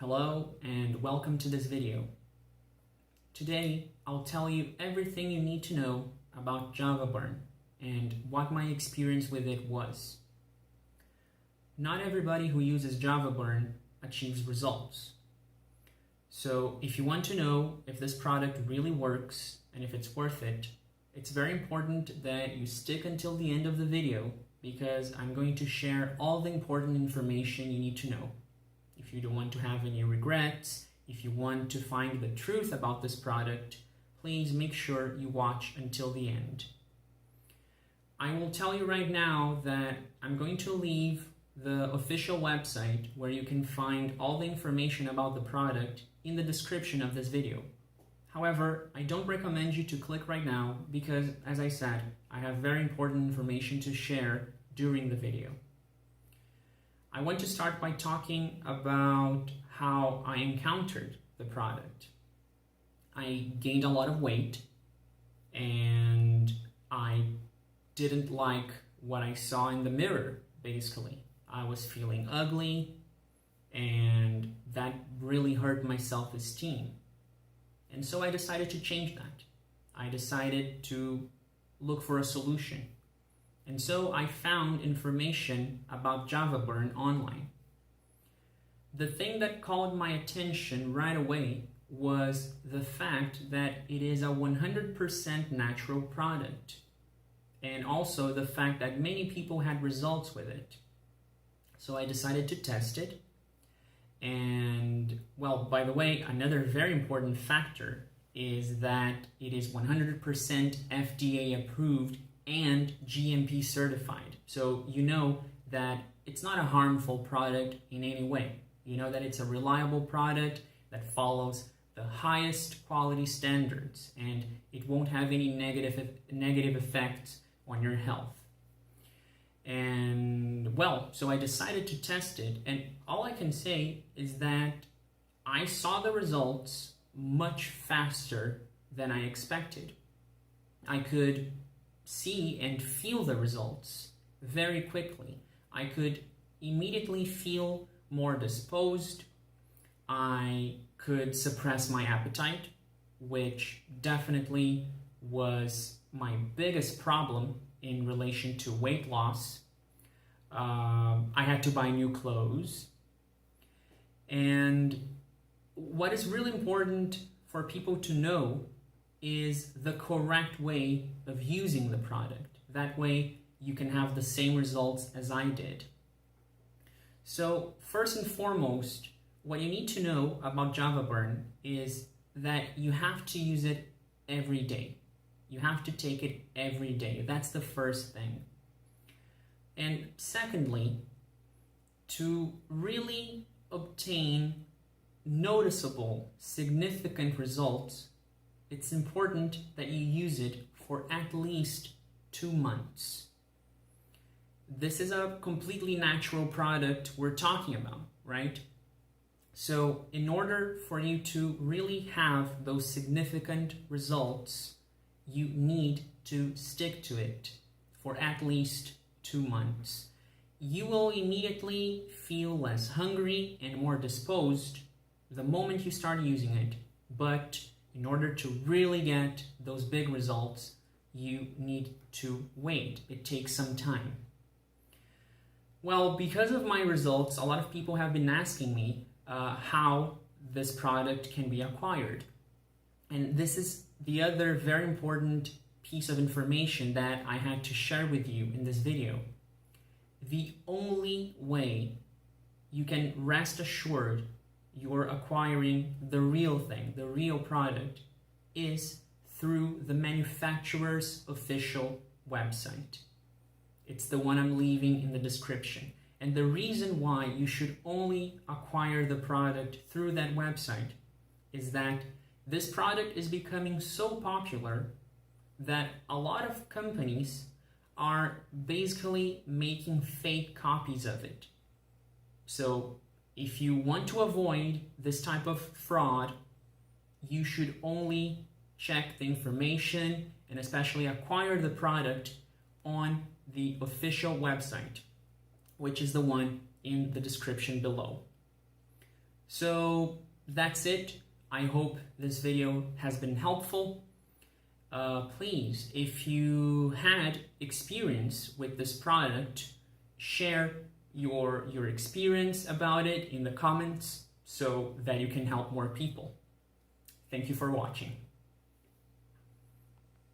Hello and welcome to this video. Today I'll tell you everything you need to know about Jova Burn and what my experience with it was. Not everybody who uses Jova Burn achieves results. So if you want to know if this product really works and if it's worth it, it's very important that you stick until the end of the video because I'm going to share all the important information you need to know. If you don't want to have any regrets, if you want to find the truth about this product, please make sure you watch until the end. I will tell you right now that I'm going to leave the official website where you can find all the information about the product in the description of this video. However, I don't recommend you to click right now because, as I said, I have very important information to share during the video. I want to start by talking about how I encountered the product. I gained a lot of weight and I didn't like what I saw in the mirror, basically. I was feeling ugly and that really hurt my self-esteem. And so I decided to change that. I decided to look for a solution. And so I found information about Jova Burn online. The thing that caught my attention right away was the fact that it is a 100% natural product. And also the fact that many people had results with it. So I decided to test it. And, well, by the way, another very important factor is that it is 100% FDA approved and GMP certified. So you know that it's not a harmful product in any way. You know that it's a reliable product that follows the highest quality standards and it won't have any negative effects on your health. And well, so I decided to test it, and all I can say is that I saw the results much faster than I expected. I could see and feel the results very quickly. I could immediately feel more disposed. I could suppress my appetite, which definitely was my biggest problem in relation to weight loss. I had to buy new clothes. And what is really important for people to know is the correct way of using the product. That way you can have the same results as I did. So first and foremost, what you need to know about Jova Burn is that you have to use it every day. You have to take it every day. That's the first thing. And secondly, to really obtain noticeable, significant results, it's important that you use it for at least 2 months. This is a completely natural product we're talking about, right? So in order for you to really have those significant results, you need to stick to it for at least 2 months. You will immediately feel less hungry and more disposed the moment you start using it. But in order to really get those big results, you need to wait. It takes some time. Well, because of my results, a lot of people have been asking me how this product can be acquired. And this is the other very important piece of information that I had to share with you in this video. The only way you can rest assured you're acquiring the real thing, the real product, is through the manufacturer's official website. It's the one I'm leaving in the description. And the reason why you should only acquire the product through that website is that this product is becoming so popular that a lot of companies are basically making fake copies of it. So if you want to avoid this type of fraud, you should only check the information and especially acquire the product on the official website, which is the one in the description below. So that's it. I hope this video has been helpful. Please, if you had experience with this product, share your experience about it in the comments so that you can help more people. Thank you for watching.